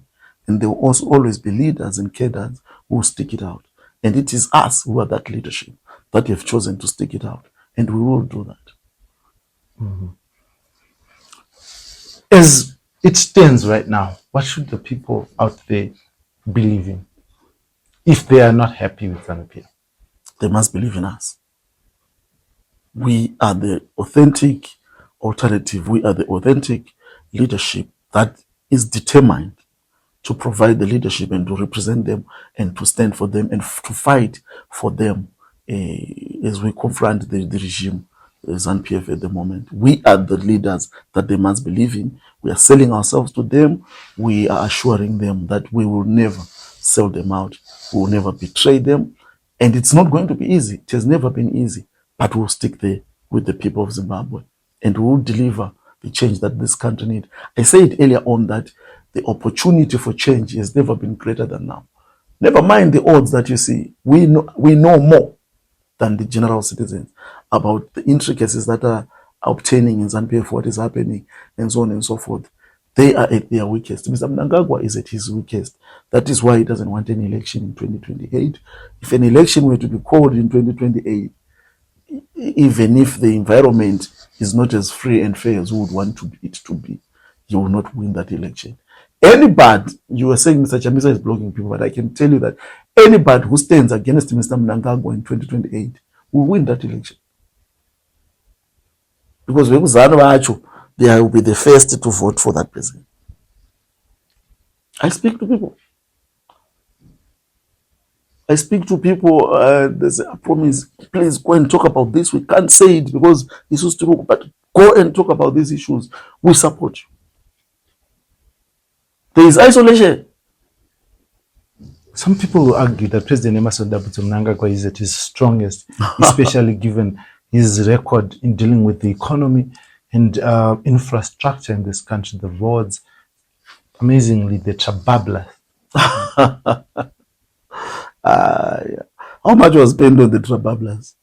And there will also always be leaders and cadres who will stick it out. And it is us who are that leadership that have chosen to stick it out. And we will do that. Mm-hmm. As it stands right now, what should the people out there believe in if they are not happy with ZANU-PF? They must believe in us. We are the authentic alternative. We are the authentic leadership that is determined to provide the leadership and to represent them and to stand for them and to fight for them as we confront the regime, ZANU-PF at the moment. We are the leaders that they must believe in. We are selling ourselves to them. We are assuring them that we will never sell them out. We will never betray them. And it's not going to be easy. It has never been easy. But we'll stick there with the people of Zimbabwe. And we will deliver the change that this country needs. I said earlier on that the opportunity for change has never been greater than now. Never mind the odds that you see. We know more than the general citizens about the intricacies that are obtaining in ZANU-PF, what is happening, and so on and so forth. They are at their weakest. Mr. Mnangagwa is at his weakest. That is why he doesn't want an election in 2028. If an election were to be called in 2028, even if the environment is not as free and fair as we would want it to be, he will not win that election. Anybody, you were saying Mr. Chamisa is blocking people, but I can tell you that anybody who stands against Mr. Mnangagwa in 2028 will win that election. Because they will be the first to vote for that president. I speak to people. They say, I promise, please go and talk about this. We can't say it because this is true, but go and talk about these issues. We support you. There is isolation. Some people will argue that President Emmerson Mnangagwa is at his strongest, especially given his record in dealing with the economy and infrastructure in this country, the roads, amazingly, the Trababla. How much was spent on the Trabablas?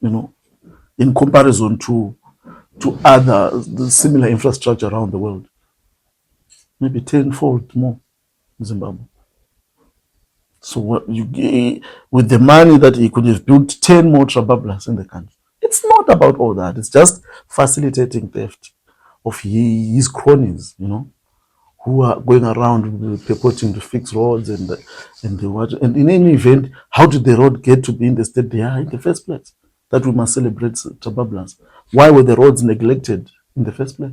You know, in comparison to other similar infrastructure around the world. Maybe tenfold more in Zimbabwe. So what with the money that he could have built 10 more Trabablas in the country. It's not about all that. It's just facilitating theft of his cronies, you know, who are going around purporting to fix roads and in any event, how did the road get to be in the state they are in the first place? That we must celebrate Trabablas. Why were the roads neglected in the first place?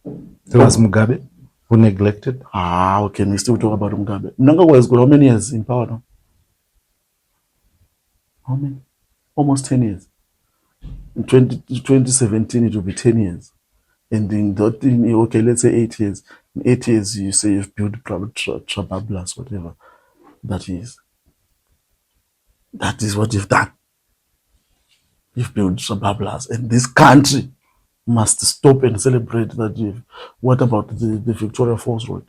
There was Mugabe who neglected. How can we still talk about Mugabe? Mnangagwa has got how many years in power now? How many? Almost 10 years. In 2017, it will be 10 years. And okay, let's say 8 years. In 8 years, you say you've built Trabablas, whatever that is. That is what you've done. You've built Trabablas. And this country must stop and celebrate that. What about the Victoria Falls Road,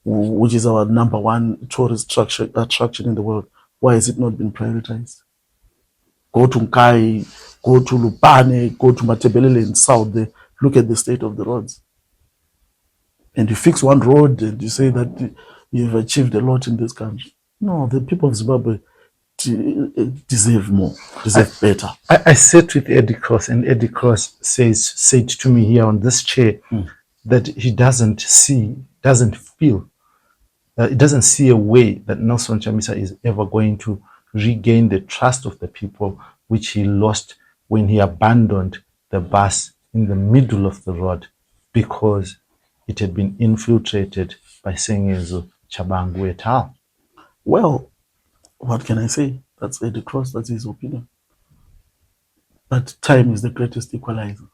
which is our #1 tourist attraction in the world? Why has it not been prioritized? Go to Nkai, go to Lupane, go to Matebelele in South there. Look at the state of the roads. And you fix one road and you say that you've achieved a lot in this country. No, the people of Zimbabwe deserve more, deserve better. I sat with Eddie Cross, and Eddie Cross said to me here on this chair that he doesn't feel a way that Nelson Chamisa is ever going to regain the trust of the people, which he lost when he abandoned the bus in the middle of the road because it had been infiltrated by Sengezo Chabangu et al. Well, what can I say? That's Eddie Cross, that's his opinion. But time is the greatest equalizer.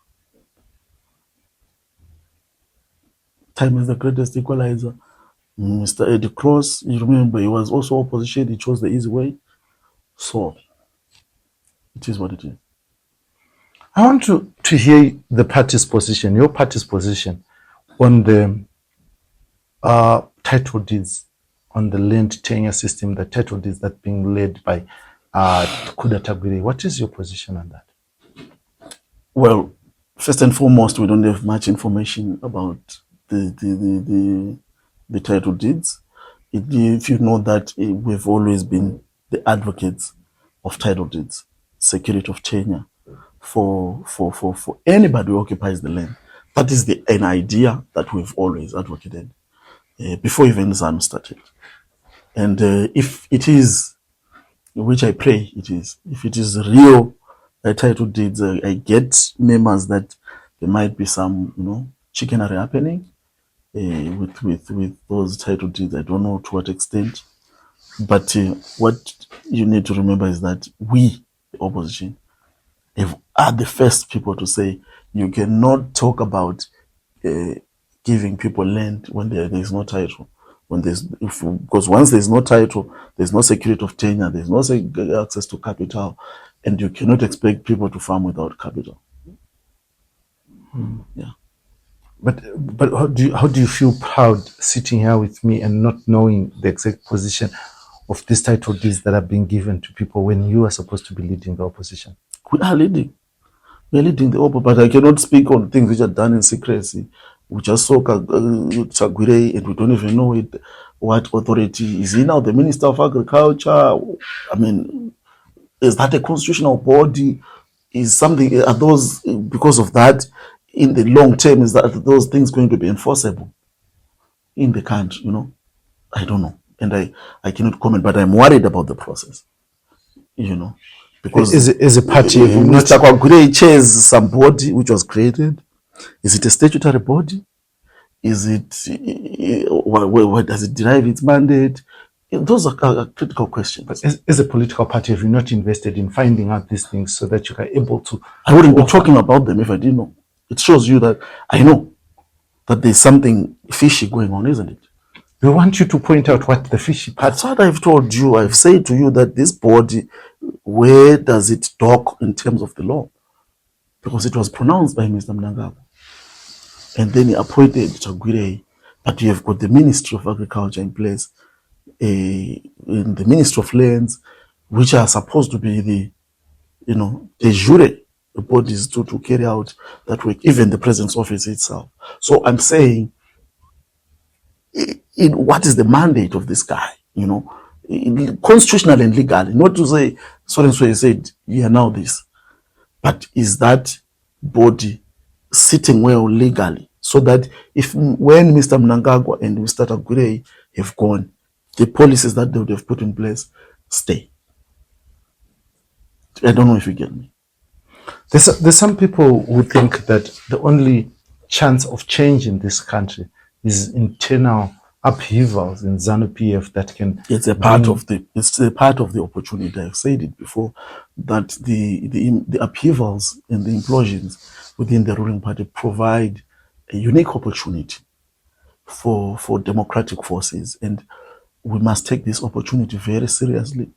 Time is the greatest equalizer. Mr. Eddie Cross, you remember, he was also opposition. He chose the easy way. So, it is what it is. I want to hear the party's position, your party's position on the title deeds, on the land tenure system, the title deeds that being led by Kuda Tagwiri. What is your position on that? Well, first and foremost, we don't have much information about the title deeds. If you know that we've always been the advocates of title deeds, security of tenure for anybody who occupies the land. That is an idea that we've always advocated before even ZANU started. And if it is, which I pray it is, if it is real title deeds, I get memos that there might be some, chicanery happening with those title deeds. I don't know to what extent, but what you need to remember is that we, the opposition, are the first people to say you cannot talk about giving people land when there is no title. Because once there's no title, there's no security of tenure, there's no access to capital, and you cannot expect people to farm without capital. Yeah. But how do you feel proud sitting here with me and not knowing the exact position of these title deeds that are being given to people when you are supposed to be leading the opposition? We are leading. We are leading the opposition, but I cannot speak on things which are done in secrecy. We just saw Tagwiri, and we don't even know what authority is he now, the Minister of Agriculture. I mean, is that a constitutional body? Are those, because of that, in the long term, is that those things going to be enforceable in the country? I don't know, and I cannot comment, but I'm worried about the process. Because is a party of Mr. Kwagure chairs some body which was created. Is it a statutory body? Is it where does it derive its mandate? Those are critical questions. But as a political party, have you not invested in finding out these things so that you are able to? I wouldn't be talking about them if I didn't know. It shows you that I know that there's something fishy going on, isn't it? We want you to point out what the fishy part. That's what I've told you. I've said to you that this body, where does it dock in terms of the law? Because it was pronounced by Mr. Mnangagwa. And then he appointed Chagwire. But you have got the Ministry of Agriculture in place, in the Ministry of Lands, which are supposed to be the, de jure bodies to carry out that work, even the President's office itself. So I'm saying, what is the mandate of this guy? Constitutional and legally, not to say, so said, yeah, now this, but is that body sitting well legally, so that when Mr. Mnangagwa and Mr. Tagure have gone, the policies that they would have put in place stay. I don't know if you get me. There's some people who think that the only chance of change in this country is internal upheavals in ZANU-PF that can. It's a part of the opportunity. I've said it before that the upheavals and the implosions within the ruling party provide a unique opportunity for democratic forces, and we must take this opportunity very seriously.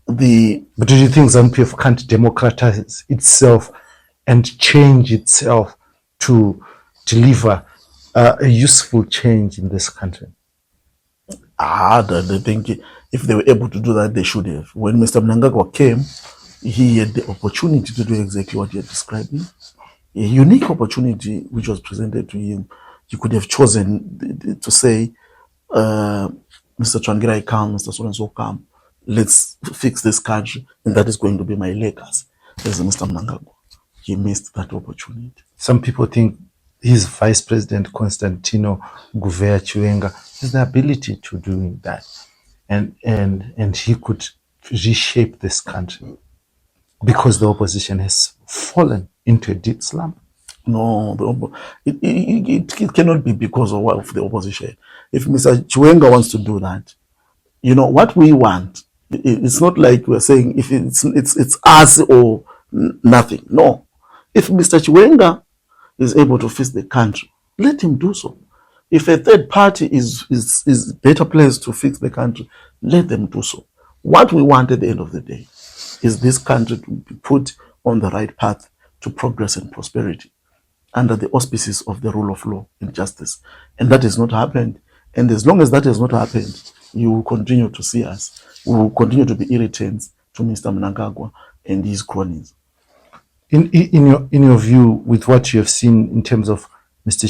But do you think ZANU-PF can't democratize itself and change itself to deliver a useful change in this country? They think if they were able to do that, they should have. When Mr. Mnangagwa came, he had the opportunity to do exactly what you're describing. A unique opportunity which was presented to him. He could have chosen to say, Mr. Tsvangirai come, Mr. So-and-so come, let's fix this country, and that is going to be my legacy. As Mr. Mnangagwa, he missed that opportunity. Some people think his Vice President Constantino Gouveia Chiwenga has the ability to do that, and he could reshape this country because the opposition has fallen into a deep slump. No, it cannot be because of the opposition. If Mr. Chiwenga wants to do that, what we want, it's not like we're saying if it's us or nothing. No, if Mr. Chiwenga is able to fix the country, let him do so. If a third party is better placed to fix the country, let them do so. What we want at the end of the day is this country to be put on the right path to progress and prosperity under the auspices of the rule of law and justice. And that has not happened. And as long as that has not happened, you will continue to see us. We will continue to be irritants to Mr. Mnangagwa and his cronies. In your view, with what you have seen in terms of Mr.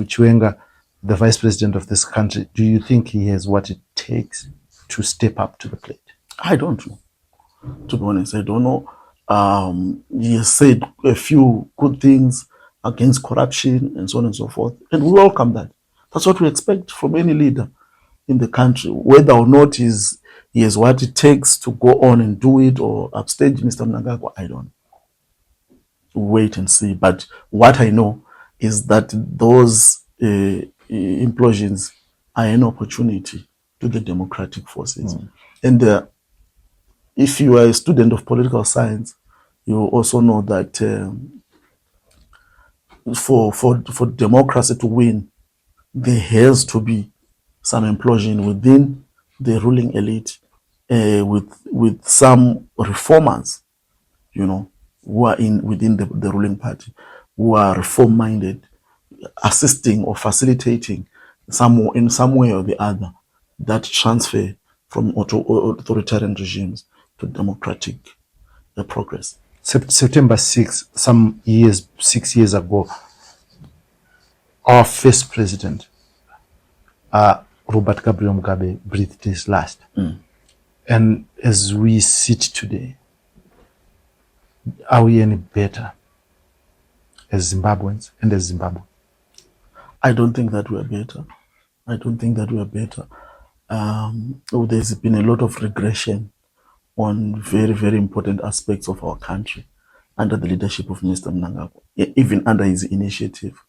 Chiwenga, the Vice President of this country, do you think he has what it takes to step up to the plate? I don't know. To be honest, I don't know. He has said a few good things against corruption and so on and so forth, and we welcome that. That's what we expect from any leader in the country, whether or not he has what it takes to go on and do it or upstage Mr. Mnangagwa. I don't know. Wait and see. But what I know is that those implosions are an opportunity to the democratic forces. And if you are a student of political science, you also know that for democracy to win, there has to be some implosion within the ruling elite, with some reformers, who are within the ruling party, who are reform-minded, assisting or facilitating in some way or the other that transfer from authoritarian regimes to democratic progress. September 6, 6 years ago, our first president, Robert Gabriel Mugabe, breathed his last. And as we sit today, are we any better? as Zimbabweans and as Zimbabwe? I don't think that we are better. I don't think that we are better. There's been a lot of regression on very, very important aspects of our country under the leadership of Mr. Mnangagwa, even under his initiative.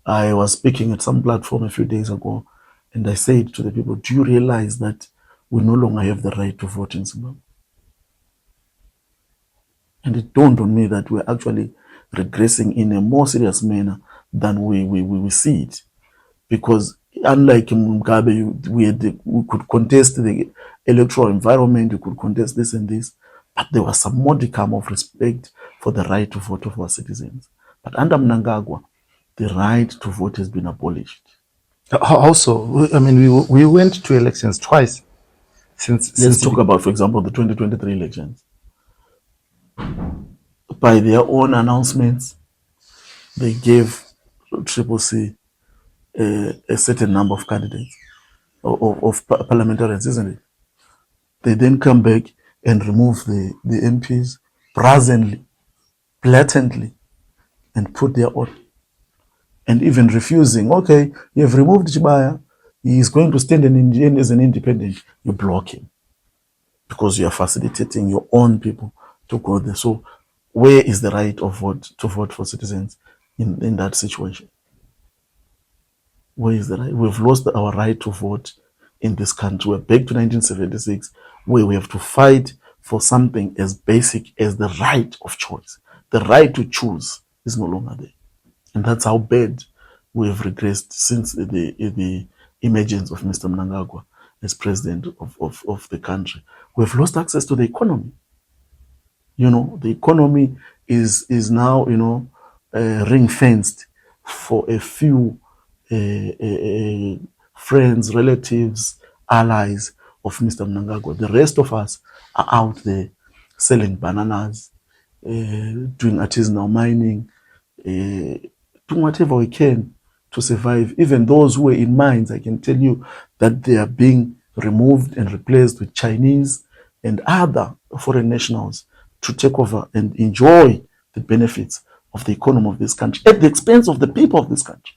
I was speaking at some platform a few days ago, and I said to the people, do you realize that we no longer have the right to vote in Zimbabwe? And it dawned on me that we're actually regressing in a more serious manner than we see it. Because unlike Mugabe, we could contest the electoral environment, we could contest this and this, but there was some modicum of respect for the right to vote of our citizens. But under Mnangagwa, the right to vote has been abolished. Also, I mean, we went to elections twice. Let's talk about, for example, the 2023 elections. By their own announcements, they gave Triple C a certain number of candidates, of parliamentarians, isn't it? They then come back and remove the MPs brazenly, blatantly, and put their own. And even refusing, okay, you have removed Chibaya, he is going to stand as an independent. You block him because you are facilitating your own people to go there. So where is the right of vote to vote for citizens in that situation? Where is the right? We've lost our right to vote in this country. We're back to 1976, where we have to fight for something as basic as the right of choice. The right to choose is no longer there. And that's how bad we have regressed since the emergence of Mr. Mnangagwa as president of the country. We've lost access to the economy. You know, the economy is now, you know, ring-fenced for a few friends, relatives, allies of Mr. Mnangagwa. The rest of us are out there selling bananas, doing artisanal mining, doing whatever we can to survive. Even those who were in mines, I can tell you that they are being removed and replaced with Chinese and other foreign nationals to take over and enjoy the benefits of the economy of this country at the expense of the people of this country.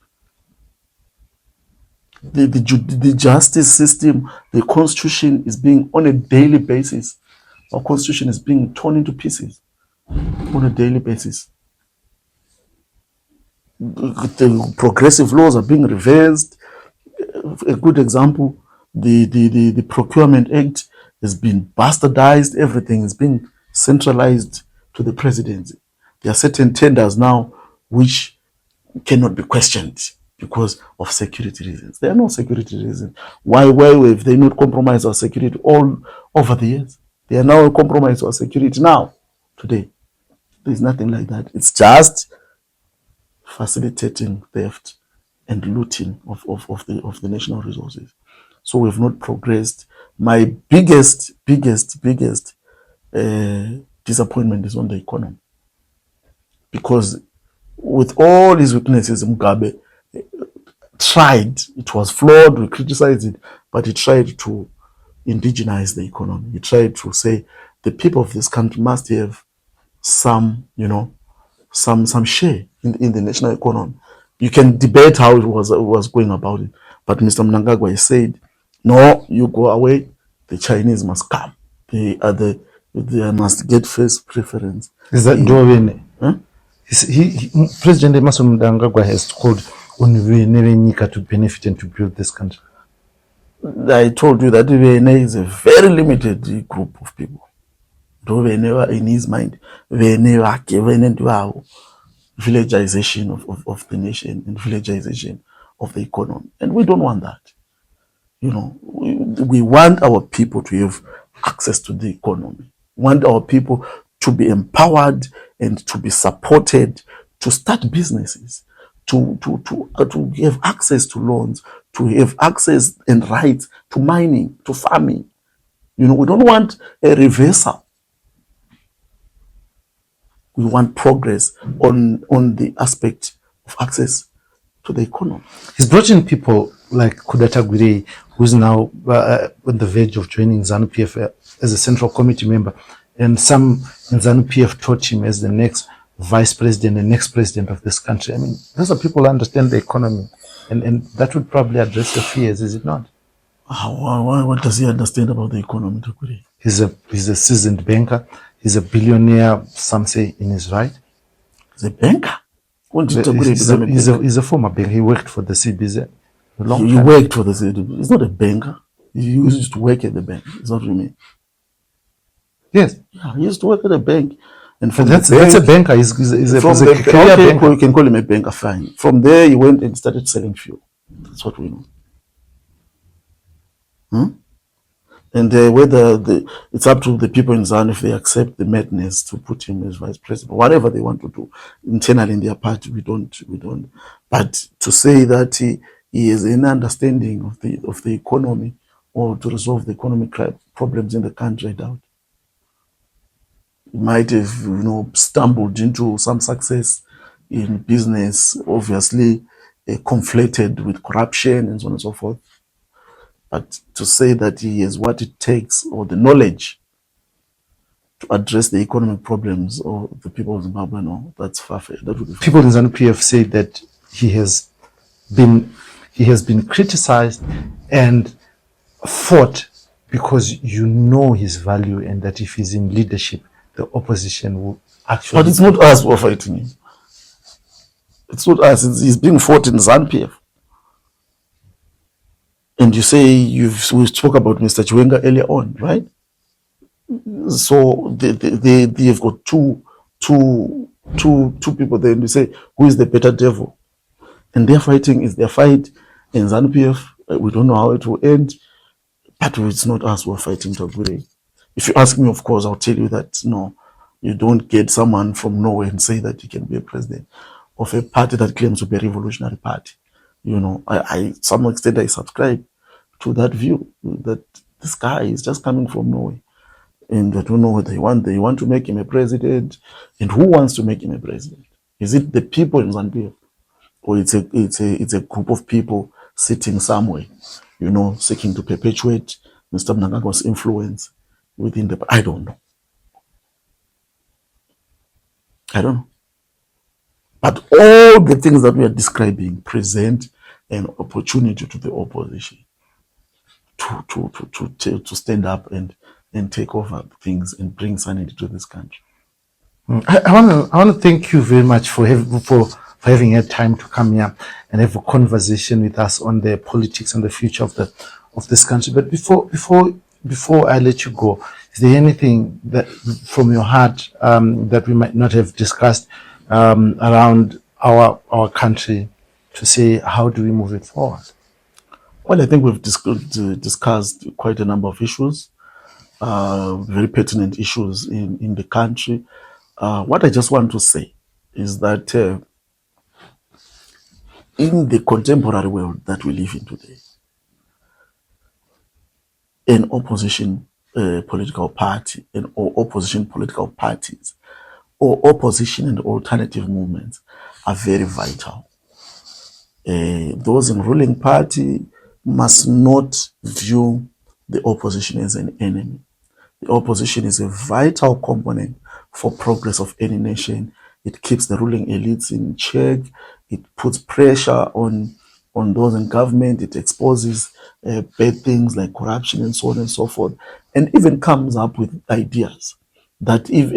The justice system, the constitution is being, on a daily basis, our constitution is being torn into pieces on a daily basis. The progressive laws are being reversed. A good example, the Procurement Act has been bastardized. Everything is being centralized to the presidency. There are certain tenders now which cannot be questioned because of security reasons. There are no security reasons. Why have they not compromised our security all over the years? They are now compromising our security now, today. There's nothing like that. It's just facilitating theft and looting of the national resources. So we've not progressed. My biggest disappointment is on the economy. Because with all his weaknesses, Mugabe tried, it was flawed, we criticized it, but he tried to indigenize the economy. He tried to say the people of this country must have some, you know, some share in the national economy. You can debate how it was going about it, but Mr. Mnangagwa said, no, you go away, the Chinese must come. They must get first preference. Is that Dovene? Huh? President Emerson Mnangagwa has called on Nika to benefit and to build this country. I told you that VNA is a very limited group of people. In his mind, villagization of the nation and villagization of the economy. And we don't want that. You know, we want our people to have access to the economy. We want our people to be empowered and to be supported to start businesses, to have access to loans, to have access and rights to mining, to farming. You know, we don't want a reversal. We want progress on the aspect of access to the economy. He's brought in people like Kudata Gwire, who's now on the verge of joining ZANU-PF as a central committee member, and some in ZANU-PF taught him as the next vice president and next president of this country. I mean, those are people who understand the economy, and that would probably address your fears, is it not? What does he understand about the economy, Takuri? He's a seasoned banker. He's a billionaire, some say, in his right. He's a banker? He's a former banker. He worked for the CBZ. He worked for the CBZ. He's not a banker. He used to work at the bank. It's not me. Yes. Yeah, he used to work at a bank. And from that's a banker. He's a career banker. You can call him a banker, fine. From there, he went and started selling fuel. That's what we know. And whether it's up to the people in ZANU if they accept the madness to put him as vice president, whatever they want to do internally in their party, we don't. But to say that he has an understanding of the economy or to resolve the economic problems in the country, I doubt. He might have, stumbled into some success in business, obviously conflated with corruption and so on and so forth. But to say that he has what it takes or the knowledge to address the economic problems of the people of Zimbabwe, no, that's far-fetched. That would be people in ZANU-PF say that he has been criticized and fought because you know his value, and that if he's in leadership, the opposition will actually. But it's not us who are fighting him. It's not us. He's being fought in ZANU-PF. And you say we spoke about Mr. Chiwenga earlier on, right? So they've got two people there, and you say who is the better devil? And their fighting is their fight in ZANU-PF. We don't know how it will end, but it's not us who are fighting Tagure. If you ask me, of course, I'll tell you that no, you don't get someone from nowhere and say that he can be a president of a party that claims to be a revolutionary party. I some extent I subscribe to that view that this guy is just coming from nowhere, and I don't know what they want. They want to make him a president, and who wants to make him a president? Is it the people in Zambia, or it's a group of people sitting somewhere, seeking to perpetuate Mr. Mnangagwa's influence within the? I don't know. But all the things that we are describing present an opportunity to the opposition to stand up and take over things and bring sanity to this country. I want to thank you very much for having had time to come here and have a conversation with us on the politics and the future of this country. But before I let you go, is there anything that from your heart that we might not have discussed around our country to say, how do we move it forward? Well, I think we've discussed quite a number of issues, very pertinent issues in the country. What I just want to say is that in the contemporary world that we live in today, an opposition political party or opposition political parties or opposition and alternative movements are very vital. Those in ruling party must not view the opposition as an enemy. The opposition is a vital component for progress of any nation. It keeps the ruling elites in check. It puts pressure on those in government. It exposes bad things like corruption and so on and so forth, and even comes up with ideas that if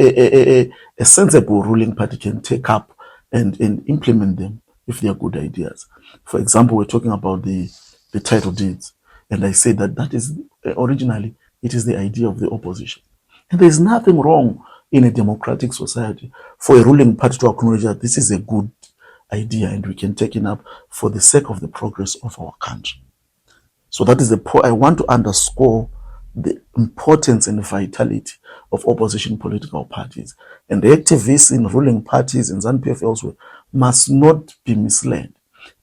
a sensible ruling party can take up and implement them if they are good ideas. For example, we're talking about the title deeds, and I say that is originally it is the idea of the opposition, and there is nothing wrong in a democratic society for a ruling party to acknowledge that this is a good idea and we can take it up for the sake of the progress of our country. So that is the point. I want to underscore the importance and the vitality of opposition political parties, and the activists in ruling parties in ZANU-PF elsewhere must not be misled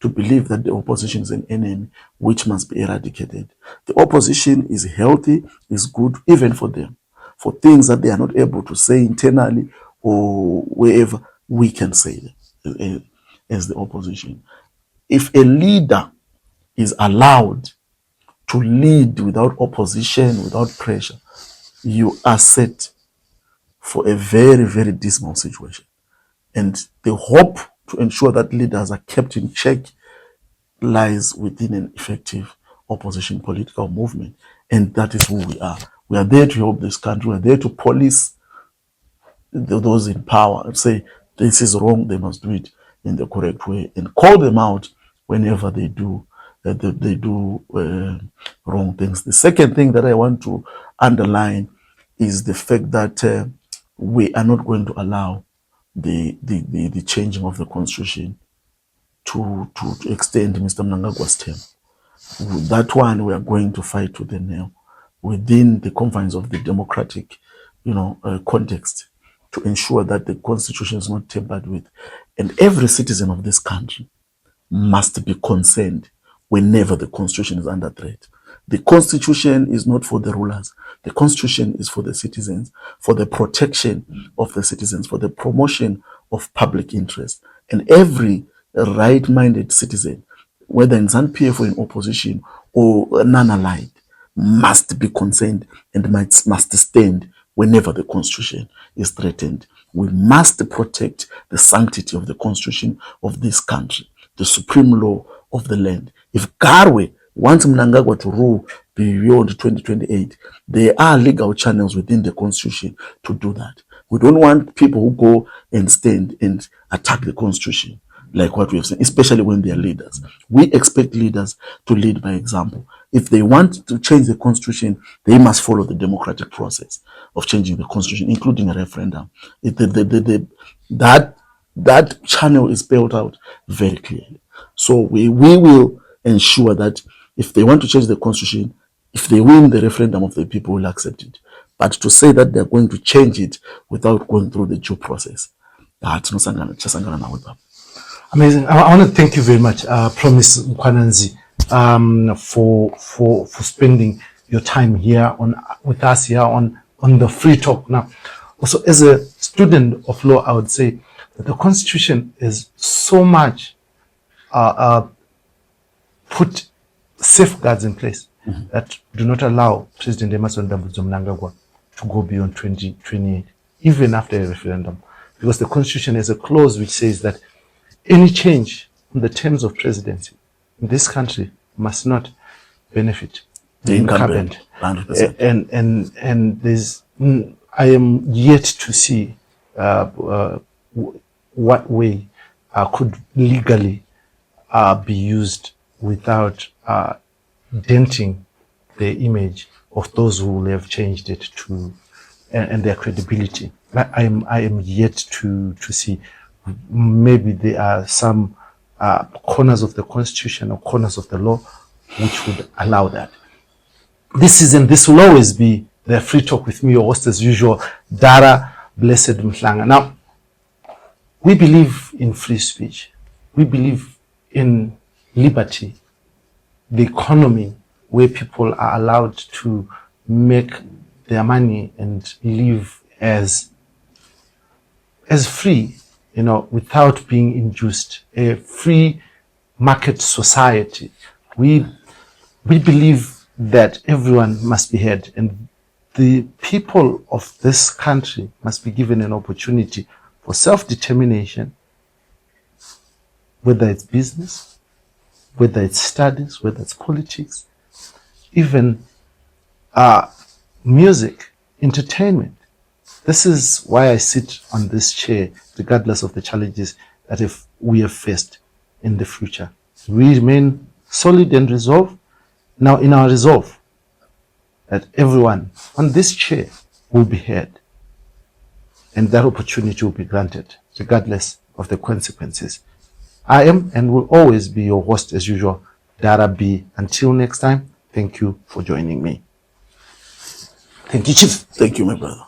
to believe that the opposition is an enemy which must be eradicated. The opposition is healthy, is good even for them. For things that they are not able to say internally or wherever, we can say them as the opposition. If a leader is allowed to lead without opposition, without pressure, you are set for a very, very dismal situation. And the hope to ensure that leaders are kept in check lies within an effective opposition political movement. And that is who we are. We are there to help this country. We are there to police those in power and say, this is wrong, they must do it in the correct way, and call them out whenever they do wrong things. The second thing that I want to underline is the fact that we are not going to allow the changing of the constitution to extend Mr. Mnangagwa's term. That one we are going to fight to the nail within the confines of the democratic, context, to ensure that the constitution is not tampered with. And every citizen of this country must be concerned whenever the constitution is under threat. The constitution is not for the rulers. The constitution is for the citizens, for the protection of the citizens, for the promotion of public interest. And every right-minded citizen, whether in ZANU-PF or in opposition or non-aligned, must be concerned and must stand whenever the constitution is threatened. We must protect the sanctity of the constitution of this country, the supreme law of the land. If Garwe wants Mnangagwa to rule beyond 2028, there are legal channels within the constitution to do that. We don't want people who go and stand and attack the constitution like what we have seen, especially when they are leaders. We expect leaders to lead by example. If they want to change the constitution, they must follow the democratic process of changing the constitution, including a referendum. That channel is spelled out very clearly. So we will ensure that if they want to change the constitution, if they win the referendum of the people, will accept it. But to say that they're going to change it without going through the due process, that's not Sangana. Amazing. I want to thank you very much, Promise Mkwananzi, for spending your time here with us here on the Free Talk. Now, also as a student of law, I would say that the Constitution is so much put safeguards in place that do not allow President Emmerson Mnangagwa to go beyond 2028, even after a referendum, because the Constitution has a clause which says that any change in the terms of presidency in this country must not benefit the incumbent. 100%. And there's, I am yet to see what way could legally be used without denting the image of those who will have changed it to and their credibility. I am yet to see. Maybe there are some corners of the Constitution or corners of the law which would allow that. This will always be the Free Talk with me, your host as usual, Dara Blessed Mhlanga. Now, we believe in free speech. We believe in liberty, the economy where people are allowed to make their money and live as free, without being induced, a free market society. We believe that everyone must be heard, and the people of this country must be given an opportunity for self-determination, whether it's business, whether it's studies, whether it's politics, even music, entertainment. This is why I sit on this chair, regardless of the challenges that if we have faced in the future. We remain solid and resolved. Now, in our resolve, that everyone on this chair will be heard, and that opportunity will be granted, regardless of the consequences. I am and will always be your host as usual, Dara B. Until next time, thank you for joining me. Thank you, Chief. Thank you, my brother.